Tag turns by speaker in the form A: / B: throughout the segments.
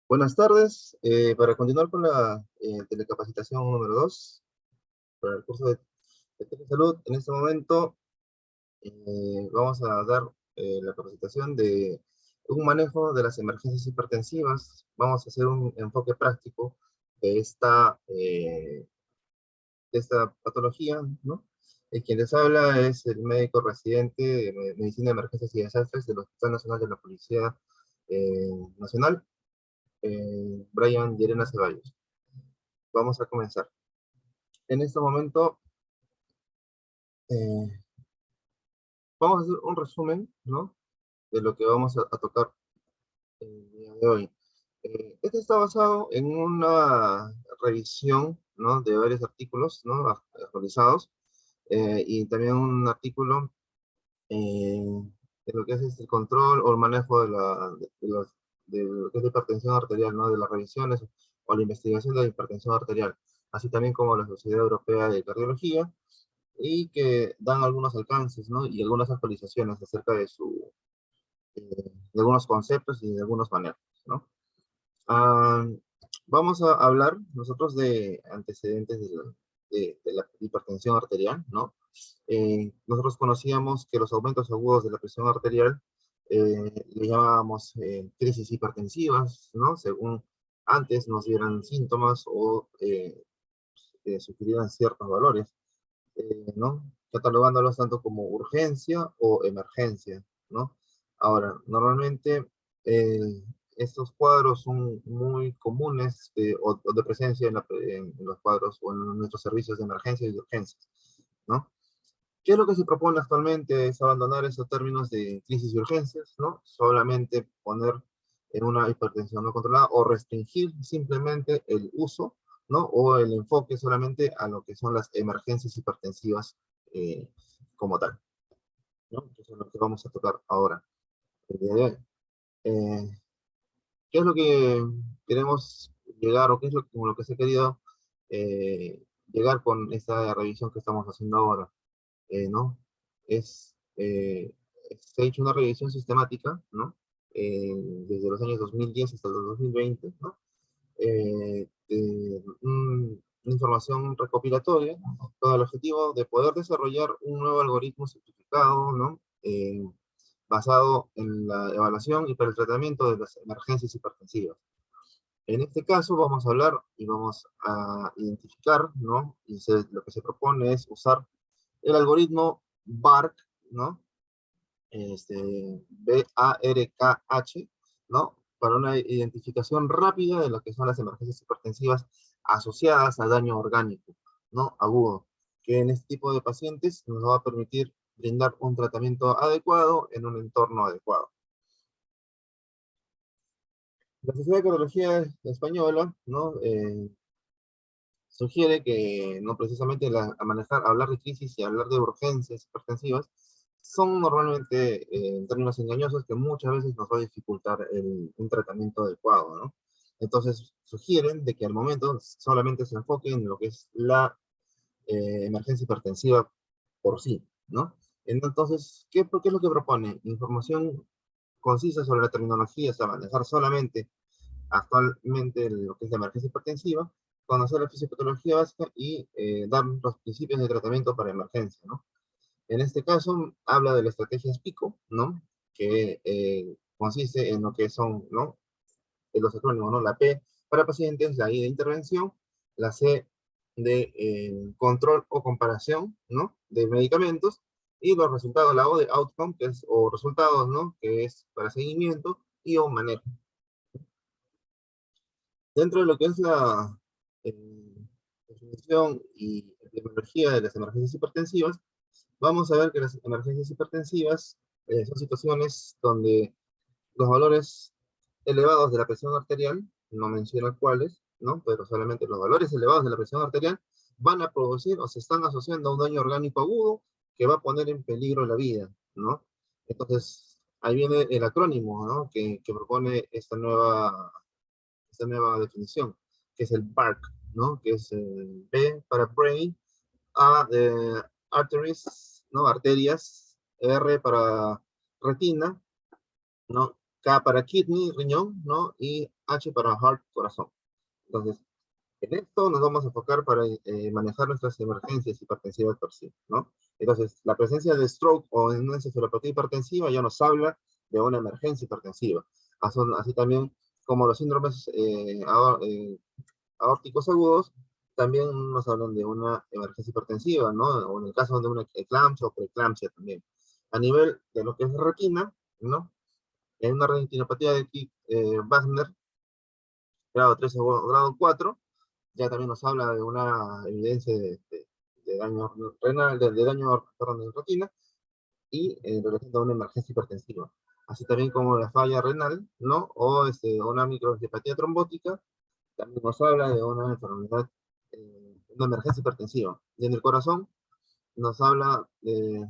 A: Buenas tardes. Para continuar con la telecapacitación número 2 para el curso de Telesalud, en este momento vamos a dar la capacitación de un manejo de las emergencias hipertensivas. Vamos a hacer un enfoque práctico de esta patología, ¿no? Quien les habla es el médico residente de Medicina de Emergencias y Desastres del Hospital Nacional de la Policía Nacional, Brian Llerena Ceballos. Vamos a comenzar. En este momento eh, vamos a hacer un resumen, ¿no?, de lo que vamos a tocar el día de hoy. Este está basado en una revisión, ¿no?, de varios artículos, ¿no?, actualizados, y también un artículo de lo que es el control o el manejo de lo que es la hipertensión arterial, ¿no?, de las revisiones o la investigación de la hipertensión arterial, así también como la Sociedad Europea de Cardiología, y que dan algunos alcances, ¿no?, y algunas actualizaciones acerca de algunos conceptos y de algunos manejos, ¿no? Ah, Vamos a hablar nosotros de antecedentes de la hipertensión arterial, ¿no? Nosotros conocíamos que los aumentos agudos de la presión arterial le llamábamos crisis hipertensivas, ¿no? Según antes nos dieran síntomas o sugirieran ciertos valores, ¿no?, catalogándolos tanto como urgencia o emergencia, ¿no? Ahora, normalmente eh, estos cuadros son muy comunes o de presencia en los cuadros o en nuestros servicios de emergencia y de urgencias, ¿no? ¿Qué es lo que se propone actualmente? Es abandonar esos términos de crisis y urgencias, ¿no? Solamente poner en una hipertensión no controlada o restringir simplemente el uso, ¿no?, o el enfoque solamente a lo que son las emergencias hipertensivas eh, como tal, ¿no? Eso es lo que vamos a tocar ahora, el día de hoy. Eh, ¿Qué es lo que queremos llegar o qué es con lo que se ha querido llegar con esta revisión que estamos haciendo ahora? ¿No? Es, Se ha hecho una revisión sistemática, ¿no? Desde los años 2010 hasta los 2020, ¿no? Una información recopilatoria con el objetivo de poder desarrollar un nuevo algoritmo simplificado, ¿no? Basado en la evaluación y para el tratamiento de las emergencias hipertensivas. En este caso vamos a hablar y vamos a identificar, ¿no? Lo que se propone es usar el algoritmo BARC, ¿no? BARKH, ¿no? Para una identificación rápida de lo que son las emergencias hipertensivas asociadas a daño orgánico, ¿no?, agudo, que en este tipo de pacientes nos va a permitir brindar un tratamiento adecuado en un entorno adecuado. La Sociedad de Cardiología Española, ¿no?, sugiere que no precisamente hablar de crisis y hablar de urgencias hipertensivas son normalmente en términos engañosos que muchas veces nos va a dificultar un tratamiento adecuado, ¿no? Entonces sugieren de que al momento solamente se enfoque en lo que es la emergencia hipertensiva por sí, ¿no? Entonces, ¿qué es lo que propone? Información concisa sobre la terminología, o sea, manejar solamente actualmente lo que es la emergencia hipertensiva, conocer la fisiopatología básica y dar los principios de tratamiento para emergencia, ¿no? En este caso, habla de la estrategia SPICO, ¿no?, que consiste en lo que son, ¿no?, de los acrónimos, ¿no? La P para pacientes, la I de intervención, la C de control o comparación, ¿no?, de medicamentos, y los resultados, la O de outcome, que es, o resultados, ¿no?, que es para seguimiento, y o manejo. Dentro de lo que es la definición y epidemiología de las emergencias hipertensivas, vamos a ver que las emergencias hipertensivas son situaciones donde los valores elevados de la presión arterial, no menciona cuáles, ¿no?, pero solamente los valores elevados de la presión arterial van a producir o se están asociando a un daño orgánico agudo que va a poner en peligro la vida, ¿no? Entonces, ahí viene el acrónimo, ¿no?, que propone esta nueva definición, que es el BARC, ¿no?, que es B para brain, A de arteries, ¿no?, arterias, R para retina, ¿no?, K para kidney, riñón, ¿no? Y H para heart, corazón. Entonces, en esto nos vamos a enfocar para manejar nuestras emergencias hipertensivas por sí, ¿no? Entonces, la presencia de stroke o en una encefalopatía hipertensiva ya nos habla de una emergencia hipertensiva. Así también como los síndromes aórticos agudos, también nos hablan de una emergencia hipertensiva, ¿no? O en el caso de una eclampsia o preeclampsia también. A nivel de lo que es retina, ¿no? En una retinopatía de Wagner, grado 3 o grado 4, ya también nos habla de una evidencia de daño renal, de daño, perdón, de retina, y en relación a una emergencia hipertensiva. Así también como la falla renal, ¿no? O una microangiopatía trombótica, también nos habla de una enfermedad, una emergencia hipertensiva. Y en el corazón nos habla de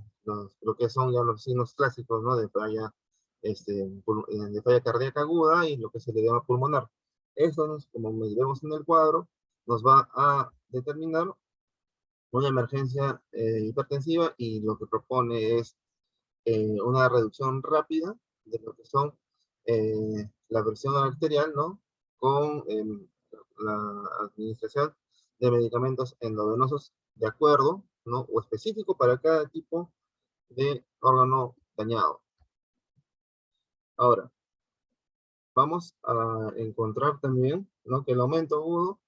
A: lo que son ya los signos clásicos, ¿no? De falla, de falla cardíaca aguda y lo que se le llama pulmonar. Eso, como vemos en el cuadro, nos va a determinar una emergencia hipertensiva, y lo que propone es una reducción rápida de lo que son la presión arterial, ¿no? Con la administración de medicamentos endovenosos de acuerdo, ¿no? O específico para cada tipo de órgano dañado. Ahora, vamos a encontrar también, ¿no? Que el aumento agudo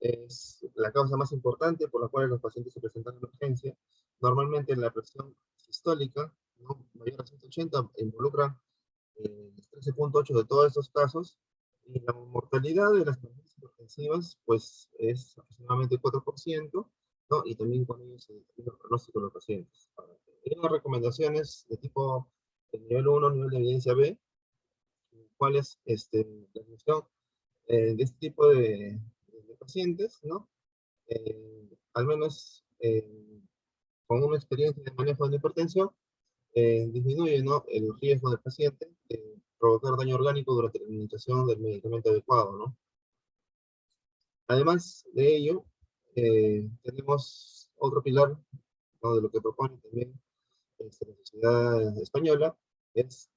A: es la causa más importante por la cual los pacientes se presentan en emergencia. Normalmente la presión sistólica, ¿no? Mayor a 180 involucra 13.8 de todos estos casos, y la mortalidad de las emergencias hipertensivas pues es aproximadamente 4%, ¿no? Y también con ello se determina el pronóstico de los pacientes. Ahora, hay unas recomendaciones de tipo de nivel 1, nivel de evidencia B, cuál es la función de este tipo de pacientes, ¿no? Al menos con una experiencia de manejo de la hipertensión, disminuye, ¿no? El riesgo del paciente de provocar daño orgánico durante la administración del medicamento adecuado, ¿no? Además de ello, tenemos otro pilar, ¿no? De lo que propone también la sociedad española, es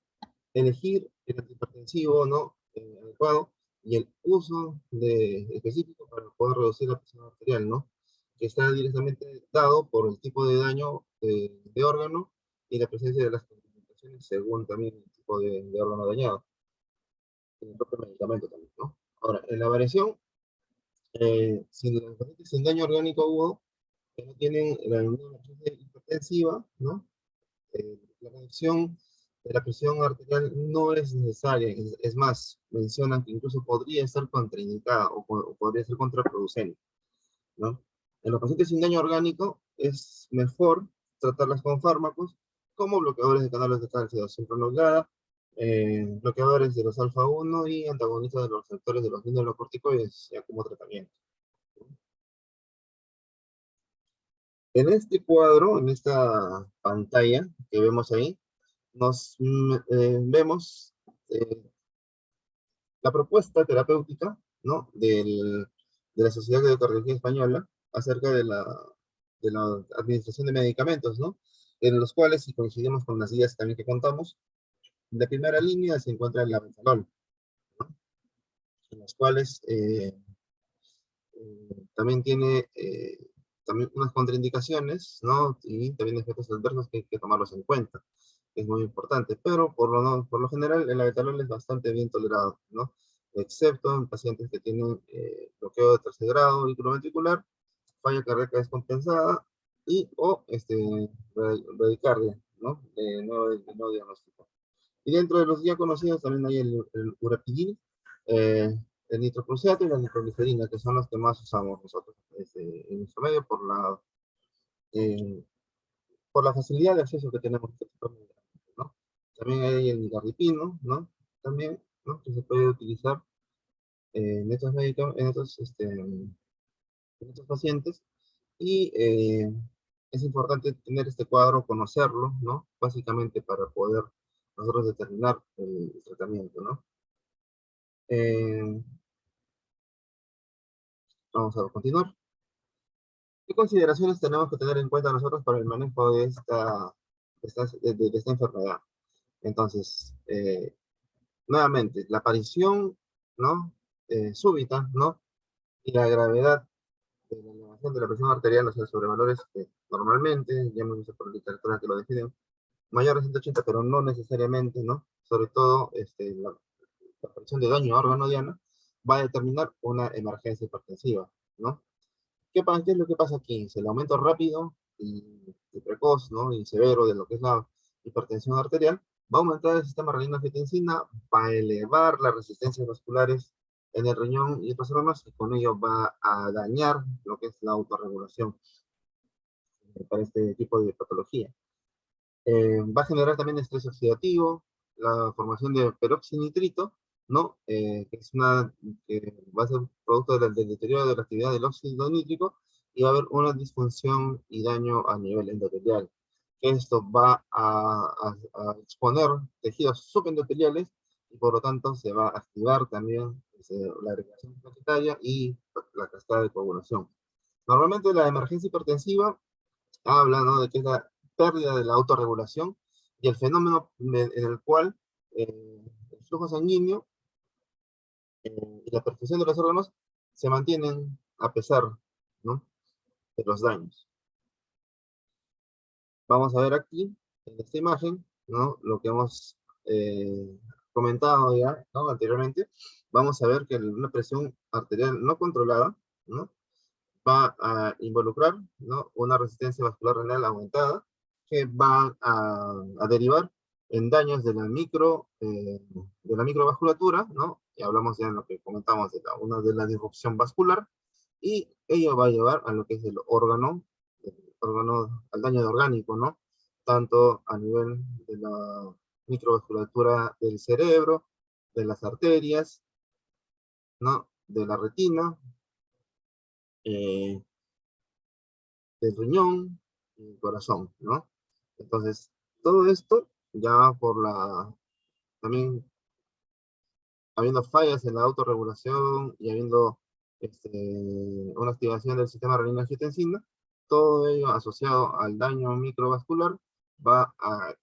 A: elegir el antihipertensivo, ¿no? Adecuado, y el uso específico para poder reducir la presión arterial, ¿no? Que está directamente dado por el tipo de daño de órgano y la presencia de las contraindicaciones según también el tipo de órgano dañado, y el propio medicamento también, ¿no? Ahora, en la variación, si los pacientes sin daño orgánico agudo que no tienen la emergencia hipertensiva, ¿no? La reducción de la presión arterial no es necesaria, es más, mencionan que incluso podría estar contraindicada o podría ser contraproducente, ¿no? En los pacientes sin daño orgánico es mejor tratarlas con fármacos como bloqueadores de canales de calciación prolongada, bloqueadores de los alfa-1 y antagonistas de los receptores de los mineralocorticoides ya como tratamiento. En este cuadro, en esta pantalla que vemos ahí, vemos eh, la propuesta terapéutica, ¿no? De la Sociedad de Cardiología Española acerca de la administración de medicamentos, ¿no? En los cuales, si coincidimos con las guías también que contamos, en la primera línea se encuentra el labetalol, ¿no? En los cuales también tiene también unas contraindicaciones, ¿no? Y también efectos adversos que hay que tomarlos en cuenta. Es muy importante, pero por lo general el labetalol es bastante bien tolerado, ¿no? Excepto en pacientes que tienen bloqueo de tercer grado ventricular, falla cardíaca descompensada y o bradicardia, ¿no? No diagnóstico. Y dentro de los ya conocidos también hay el urapidil, eh, el nitroprusiato y la nitroglicerina, que son los que más usamos nosotros en nuestro medio eh, por la facilidad de acceso que tenemos a este tipo de medicamentos, ¿no? También hay el nigardipino, ¿no? También, ¿no? Que se puede utilizar en estos medicamentos, en estos pacientes, y es importante tener este cuadro, conocerlo, ¿no? Básicamente para poder nosotros determinar el tratamiento, ¿no? Eh, Vamos a continuar. ¿Qué consideraciones tenemos que tener en cuenta nosotros para el manejo de esta enfermedad? Entonces, nuevamente, la aparición, ¿no? Súbita, ¿no? Y la gravedad de la elevación de la presión arterial, o sea, sobre valores que normalmente, ya hemos visto por literatura que lo definen, mayores de 180, pero no necesariamente, ¿no? Sobre todo, la aparición de daño a órgano diana va a determinar una emergencia hipertensiva, ¿no? ¿Qué es lo que pasa aquí? Es el aumento rápido y precoz, ¿no? Y severo de lo que es la hipertensión arterial, va a aumentar el sistema renina-angiotensina, va a elevar las resistencias vasculares en el riñón y otros órganos, y con ello va a dañar lo que es la autorregulación para este tipo de patología. Va a generar también estrés oxidativo, la formación de peroxinitrito, ¿no? Que es que va a ser producto del deterioro de la actividad del óxido nítrico, y va a haber una disfunción y daño a nivel endotelial. Esto va a exponer tejidos subendoteliales, y por lo tanto se va a activar también la agregación plaquetaria y la cascada de coagulación. Normalmente la emergencia hipertensiva habla, ¿no? De que es la pérdida de la autorregulación y el fenómeno en el cual el flujo sanguíneo y la perfusión de los órganos se mantienen a pesar, ¿no? De los daños. Vamos a ver aquí, en esta imagen, ¿no? Lo que hemos comentado ya, ¿no? Anteriormente. Vamos a ver que una presión arterial no controlada, ¿no? Va a involucrar, ¿no? Una resistencia vascular renal aumentada, que va a derivar en daños de la microvasculatura, ¿no? Y hablamos ya en lo que comentamos una de la disrupción vascular, y ello va a llevar a lo que es al daño de orgánico, ¿no? Tanto a nivel de la microvasculatura del cerebro, de las arterias, ¿no? De la retina, eh, del riñón y el corazón, ¿no? Entonces, todo esto ya también habiendo fallas en la autorregulación y habiendo una activación del sistema renina-angiotensina, todo ello asociado al daño microvascular va a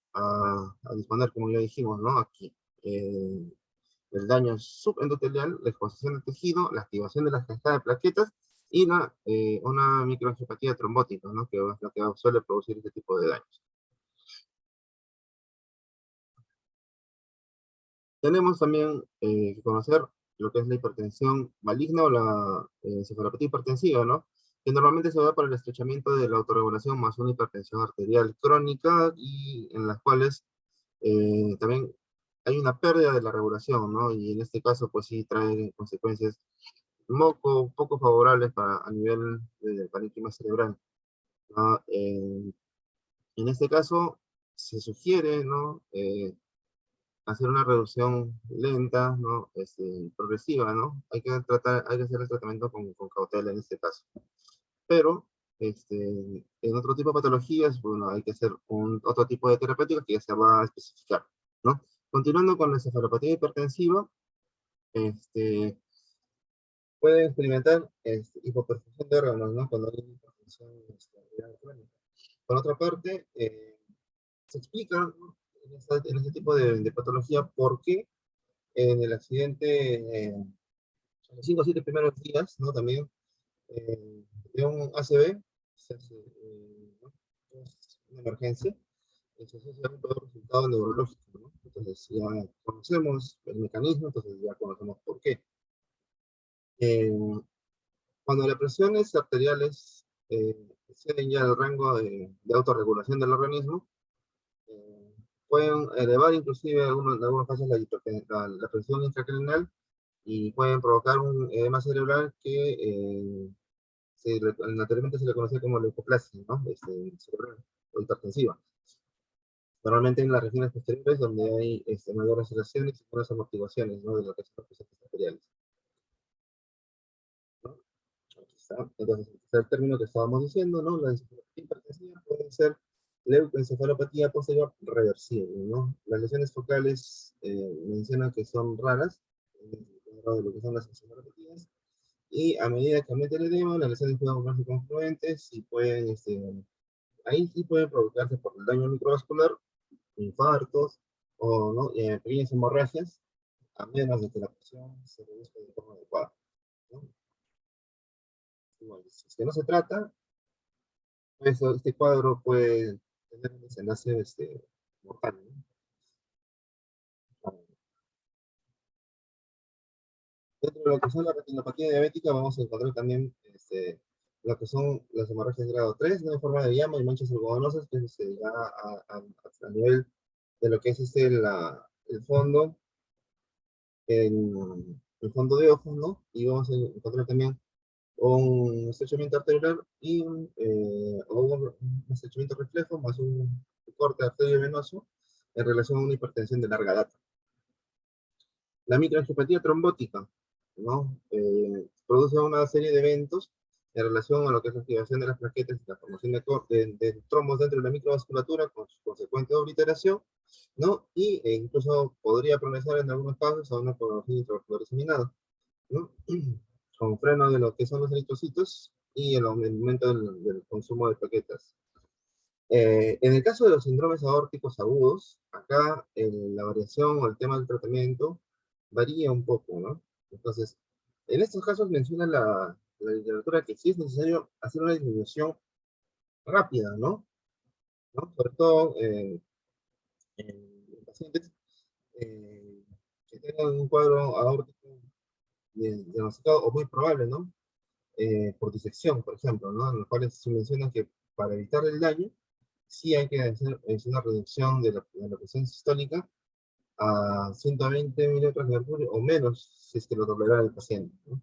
A: disponer, como ya dijimos, ¿no? Aquí, el daño subendotelial, la exposición del tejido, la activación de las cascadas de plaquetas y una microangiopatía trombótica, ¿no? Que es lo que suele producir este tipo de daños. Tenemos también que conocer lo que es la hipertensión maligna o la encefalopatía hipertensiva, ¿no? Que normalmente se da por el estrechamiento de la autorregulación más una hipertensión arterial crónica, y en las cuales también hay una pérdida de la regulación, ¿no? Y en este caso, pues sí trae consecuencias poco favorables a nivel de parénquima cerebral, ¿no? En este caso, se sugiere, ¿no? Hacer una reducción lenta, ¿no? Progresiva, ¿no? Hay que hacer el tratamiento con cautela en este caso. Pero, en otro tipo de patologías, bueno, hay que hacer otro tipo de terapéutica que ya se va a especificar, ¿no? Continuando con la encefalopatía hipertensiva, puede experimentar hipoperfusión de órganos, ¿no? Cuando hay hipertensión renal crónica. Por otra parte, se explica, ¿no? En este tipo de patología por qué en el accidente, en los 5 o 7 primeros días, ¿no? También de un ACV, ¿no? Es una emergencia, se asocia a un peor resultado neurológico, ¿no? Entonces ya conocemos el mecanismo, entonces ya conocemos por qué. Eh, Cuando las presiones arteriales exceden ya el rango de autorregulación del organismo, eh, pueden elevar inclusive en algunos casos la presión intracranial, y pueden provocar un edema cerebral que anteriormente se le conocía como leucoplasia, ¿no? Cerebral o hipertensiva. Normalmente en las regiones posteriores donde hay mayores relaciones y buenas amortiguaciones, ¿no? De lo que son las presiones arteriales, ¿no? Aquí está. Entonces, este es el término que estábamos diciendo, ¿no? La encefalopatía hipertensiva puede ser leucoencefalopatía posterior reversible, ¿no? Las lesiones focales mencionan que son raras, de lo que son las encefalopatías, y a medida que aumenta el edema, las lesiones pueden volverse confluentes y ahí sí pueden provocarse por el daño microvascular, infartos o, ¿no? Pequeñas hemorragias, a menos de que la presión se reduzca de forma adecuada, ¿no? Igual, si es que no se trata, pues este cuadro puede tener un desenlace mortal, ¿no? Dentro de lo que son la retinopatía diabética, vamos a encontrar también lo que son las hemorragias de grado 3, ¿no? En forma de llama y manchas algodonosas, que se da a nivel de lo que es el fondo, el fondo de ojos, ¿no? Y vamos a encontrar también un estrechamiento arterial y un estrechamiento reflejo más un corte arterio venoso en relación a una hipertensión de larga data. La microangiopatía trombótica, ¿no? Produce una serie de eventos en relación a lo que es la activación de las plaquetas y la formación de trombos dentro de la microvasculatura con su consecuente obliteración, ¿no? Incluso podría progresar en algunos casos a una coagulación intravascular diseminada, ¿no? Con freno de lo que son los eritrocitos y el aumento del consumo de plaquetas. En el caso de los síndromes aórticos agudos, acá la variación o el tema del tratamiento varía un poco, ¿no? Entonces, en estos casos menciona la literatura que sí es necesario hacer una disminución rápida, ¿no? Sobre todo en pacientes eh, que tengan un cuadro aórtico diagnosticado o muy probable, ¿no? Por disección, por ejemplo, ¿no? En los cuales se menciona que para evitar el daño, sí hay que hacer una reducción de la presión sistólica a 120 milímetros de mercurio o menos, si es que lo tolerará el paciente, ¿no?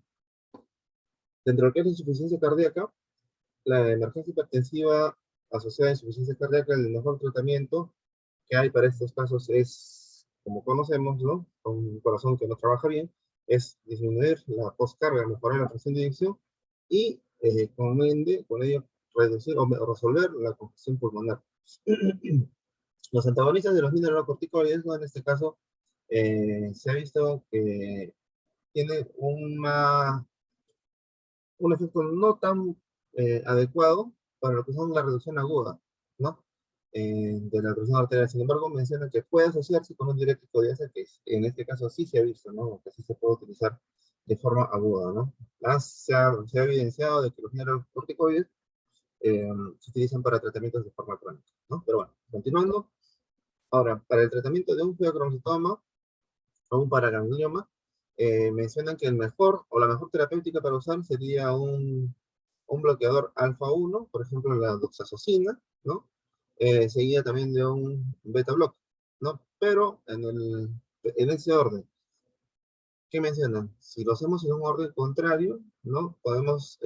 A: Dentro de lo que es la insuficiencia cardíaca, la emergencia hipertensiva asociada a insuficiencia cardíaca, el mejor tratamiento que hay para estos casos es, como conocemos, ¿no? Con un corazón que no trabaja bien, es disminuir la postcarga, mejorar la presión de inyección y con ello reducir o resolver la congestión pulmonar. Los antagonistas de los mineralocorticoides, ¿no? En este caso, se ha visto que tiene un efecto no tan adecuado para lo que son la reducción aguda, ¿no? De la presión arterial. Sin embargo, menciona que puede asociarse con un diurético de asa, que en este caso sí se ha visto, ¿no? Que sí se puede utilizar de forma aguda, ¿no? Se ha evidenciado de que los mineralocorticoides se utilizan para tratamientos de forma crónica, ¿no? Pero bueno, continuando. Ahora, para el tratamiento de un feocromocitoma o un paraganglioma, mencionan que el mejor o la mejor terapéutica para usar sería un bloqueador alfa-1, por ejemplo la doxazocina, ¿no? Seguida también de un beta-block, ¿no? Pero en ese orden, ¿qué mencionan? Si lo hacemos en un orden contrario, ¿no? Podemos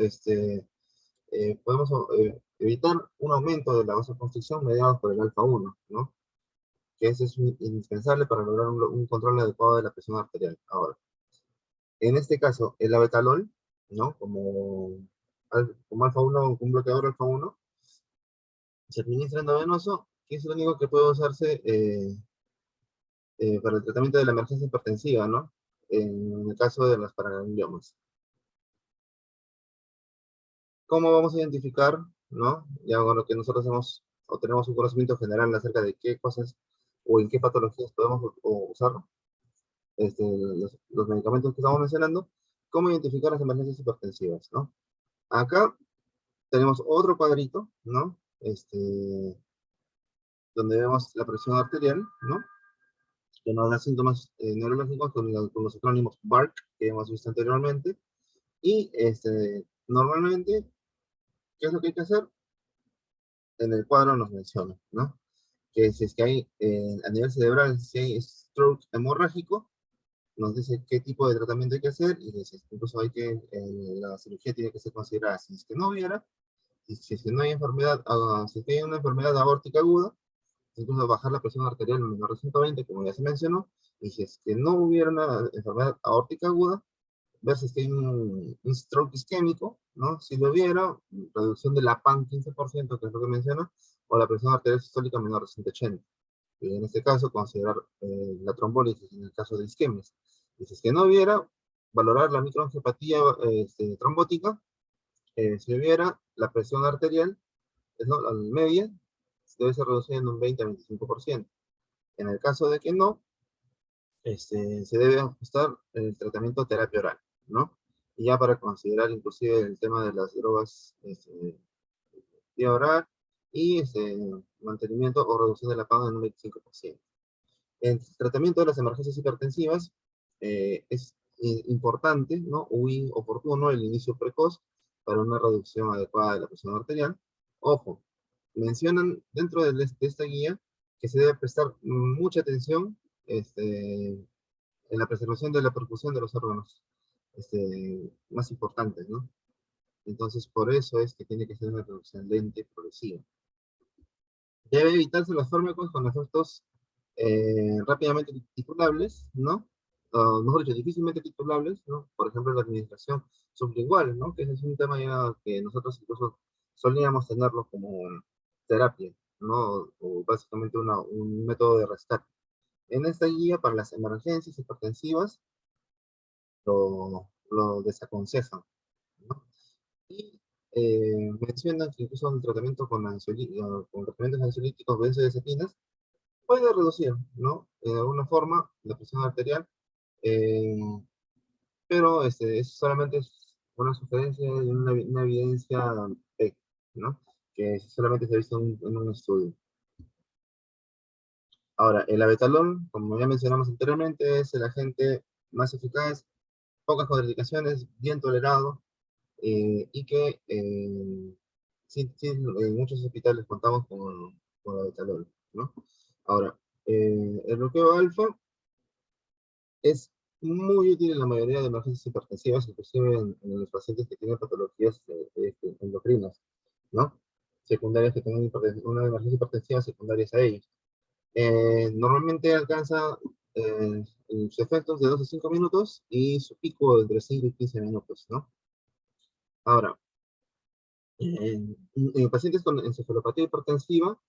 A: evitar un aumento de la vasoconstricción mediado por el alfa-1, ¿no? Que eso es indispensable para lograr un control adecuado de la presión arterial. Ahora, en este caso, el abetalol, ¿no? Como alfa-1, un bloqueador alfa-1, se administra endovenoso, que es lo único que puede usarse para el tratamiento de la emergencia hipertensiva, ¿no? En el caso de las paragangliomas. ¿Cómo vamos a identificar, ¿no? Ya con lo que nosotros hemos, o tenemos un conocimiento general acerca de qué cosas o en qué patologías podemos usar los medicamentos que estamos mencionando, cómo identificar las emergencias hipertensivas, ¿no? Acá tenemos otro cuadrito, ¿no? Donde vemos la presión arterial, ¿no? Que nos da síntomas neurológicos con los acrónimos BARC, que hemos visto anteriormente. Y normalmente, ¿qué es lo que hay que hacer? En el cuadro nos menciona, ¿no? Que si es que hay, a nivel cerebral, si hay stroke hemorrágico, nos dice qué tipo de tratamiento hay que hacer y dice, incluso la cirugía tiene que ser considerada. Si es que no hubiera, si es que no hay enfermedad, si es que hay una enfermedad aórtica aguda, incluso bajar la presión arterial en menor de 120, como ya se mencionó, y si es que no hubiera una enfermedad aórtica aguda, ver si es que hay un stroke isquémico, ¿no? Si lo hubiera, reducción de la PAN 15%, que es lo que menciona, o la presión arterial sistólica menor de 180. Y en este caso, considerar la trombólisis en el caso de isquemias. Y si es que no hubiera, valorar la microangiopatía trombótica, si hubiera la presión arterial, ¿no? La media, debe ser reducida en un 20 a 25%. En el caso de que no, se debe ajustar el tratamiento terapia oral, ¿no? Y ya para considerar inclusive el tema de las drogas vía oral y mantenimiento o reducción de la paga en un 25%. El tratamiento de las emergencias hipertensivas es importante, ¿no? Muy oportuno el inicio precoz para una reducción adecuada de la presión arterial. Ojo, mencionan dentro de esta guía que se debe prestar mucha atención en la preservación de la perfusión de los órganos más importantes, ¿no? Entonces, por eso es que tiene que ser una reducción lenta y progresiva. Debe evitarse los fármacos con efectos rápidamente titulables, ¿no? Mejor dicho, difícilmente titulables, ¿no? Por ejemplo, la administración sublingual, ¿no? Que ese es un tema ya que nosotros incluso solíamos tenerlo como terapia, ¿no? O básicamente un método de rescate. En esta guía para las emergencias hipertensivas lo desaconsejan, ¿no? Y mencionan que incluso un tratamiento con tratamientos ansiolíticos benzodiazepinas puede reducir, ¿no? De alguna forma la presión arterial, eh, pero eso solamente es una sugerencia y una evidencia, eh, ¿no? Que solamente se ha visto en un estudio. Ahora, el abetalol, como ya mencionamos anteriormente, es el agente más eficaz, pocas contraindicaciones, bien tolerado, y que sí, sí, en muchos hospitales contamos con abetalol, ¿no? Ahora, el bloqueo alfa es muy útil en la mayoría de emergencias hipertensivas, inclusive en los pacientes que tienen patologías endocrinas, ¿no? Secundarias que tienen una emergencia hipertensiva secundarias a ellos. Normalmente alcanza sus efectos de 2 a 5 minutos y su pico entre 5 y 15 minutos, ¿no? Ahora, en pacientes con encefalopatía hipertensiva,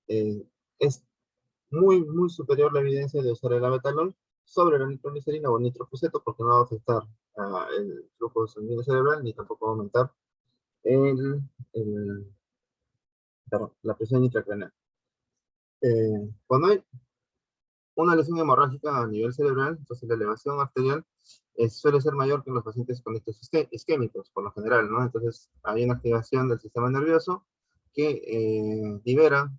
A: eh, es muy superior la evidencia de usar el abetalol sobre la nitroglicerina o nitropruseto porque no va a afectar el flujo sanguíneo cerebral ni tampoco va a aumentar el, el- perdón, la presión intracraneal. Cuando hay una lesión hemorrágica a nivel cerebral, entonces la elevación arterial suele ser mayor que en los pacientes con estos isquémicos, por lo general, ¿no? Entonces hay una activación del sistema nervioso que libera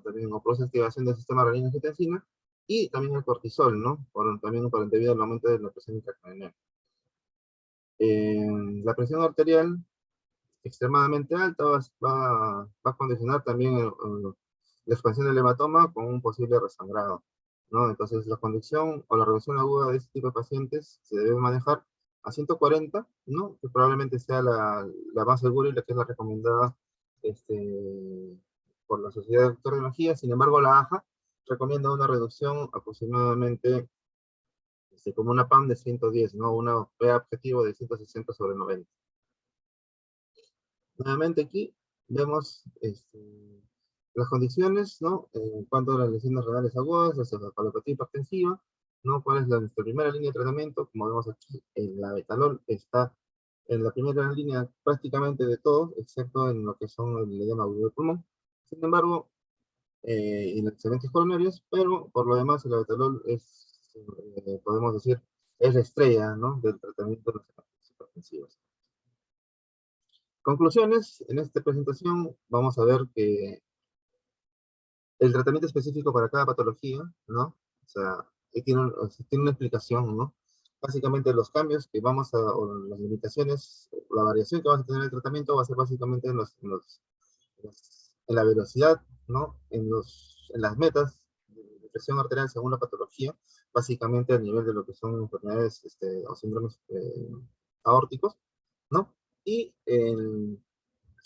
A: también o produce activación del sistema renina-angiotensina y también el cortisol, ¿no? También debido al aumento de la presión intracraneal. La presión arterial extremadamente alta va a condicionar también la expansión del hematoma con un posible resangrado, ¿no? Entonces, la conducción o la reducción aguda de este tipo de pacientes se debe manejar a 140, ¿no? Que probablemente sea la más segura y la que es la recomendada por la Sociedad de Cardiología. Sin embargo, la AJA recomienda una reducción aproximadamente como una PAM de 110, ¿no? Una P objetivo de 160 sobre 90. Nuevamente aquí vemos las condiciones, ¿no? En cuanto a las lesiones renales agudas, la encefalopatía hipertensiva, ¿no? ¿Cuál es nuestra primera línea de tratamiento? Como vemos aquí, el abetalol está en la primera línea prácticamente de todos, excepto en lo que son el edema agudo del pulmón. Sin embargo, en accidentes coronarios, pero por lo demás el abetalol es, podemos decir, es la estrella, ¿no? Del tratamiento de las enfermedades hipertensivas. Conclusiones, en esta presentación vamos a ver que el tratamiento específico para cada patología, ¿no? O sea, tiene una explicación, ¿no? Básicamente los cambios que o las limitaciones, la variación que vamos a tener en el tratamiento va a ser básicamente en la velocidad, ¿no? En las metas de presión arterial según la patología, básicamente a nivel de lo que son enfermedades o síndromes aórticos, ¿no? Y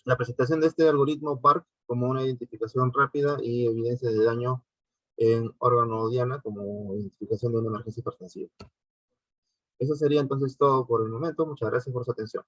A: la presentación de este algoritmo PARC como una identificación rápida y evidencia de daño en órgano diana como identificación de una emergencia hipertensiva. Eso sería entonces todo por el momento. Muchas gracias por su atención.